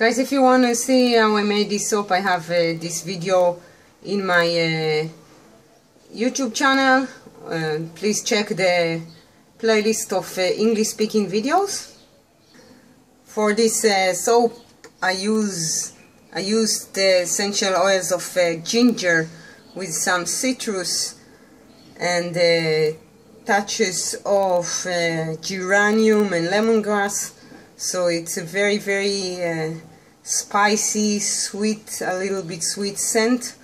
Guys, if you want to see how I made this soap, I have this video in my YouTube channel. Please check the playlist of English speaking videos. For this soap I used the essential oils of ginger with some citrus and touches of geranium and lemongrass. So it's a very spicy, sweet, a little bit sweet scent.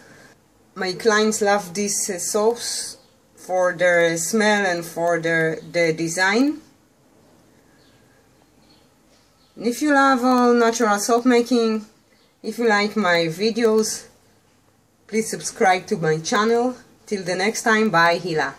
My clients love these soaps for their smell and for their design. And if you love all natural soap making, if you like my videos, please subscribe to my channel. Till the next time, bye, Hila.